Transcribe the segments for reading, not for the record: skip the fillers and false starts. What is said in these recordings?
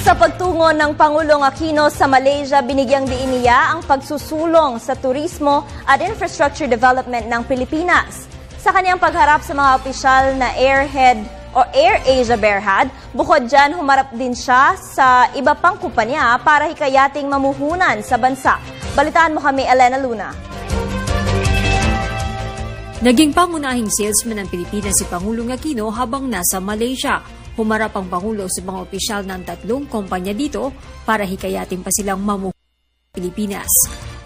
Sa pagtungo ng Pangulong Aquino sa Malaysia, binigyang diin niya ang pagsusulong sa turismo at infrastructure development ng Pilipinas. Sa kanyang pagharap sa mga opisyal na AirAsia Berhad, bukod dyan humarap din siya sa iba pang kumpanya para hikayating mamuhunan sa bansa. Balitaan mo kami, Elena Luna. Naging pangunahing salesman ng Pilipinas si Pangulong Aquino habang nasa Malaysia. Humarap ang Pangulo sa mga opisyal ng 3 kumpanya dito para hikayatin pa silang mamuhunan sa Pilipinas.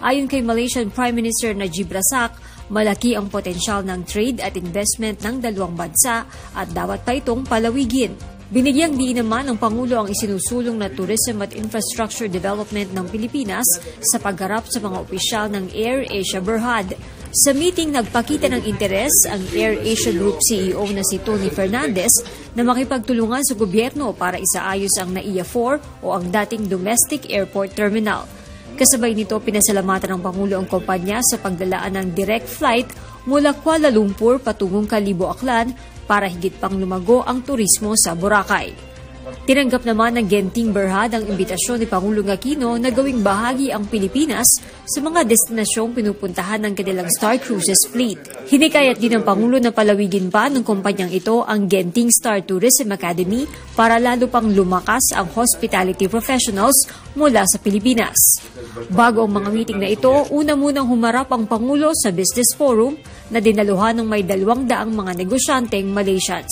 Ayon kay Malaysian Prime Minister Najib Razak, malaki ang potensyal ng trade at investment ng dalawang bansa at dapat pa itong palawigin. Binigyang diin naman ng Pangulo ang isinusulong na tourism at infrastructure development ng Pilipinas sa pagharap sa mga opisyal ng AirAsia Berhad. Sa meeting, nagpakita ng interes ang AirAsia Group CEO na si Tony Fernandez na makipagtulungan sa gobyerno para isaayos ang NAIA 4 o ang dating domestic airport terminal. Kasabay nito, pinasalamatan ng Pangulo ang kumpanya sa paglalaan ng direct flight mula Kuala Lumpur patungong Kalibo, Aklan para higit pang lumago ang turismo sa Boracay. Tinanggap naman ng Genting Berhad ang imbitasyon ni Pangulong Aquino na gawing bahagi ang Pilipinas sa mga destinasyong pinupuntahan ng kanilang Star Cruises fleet. Hinikayat din ng Pangulo na palawigin pa ng kumpanyang ito ang Genting Star Tourism Academy para lalo pang lumakas ang hospitality professionals mula sa Pilipinas. Bago ang mga meeting na ito, una munang humarap ang Pangulo sa Business Forum na dinaluhan ng may 200 mga negosyanteng Malaysians.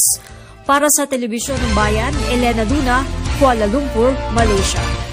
Para sa Telebisyon ng Bayan, Elena Luna, Kuala Lumpur, Malaysia.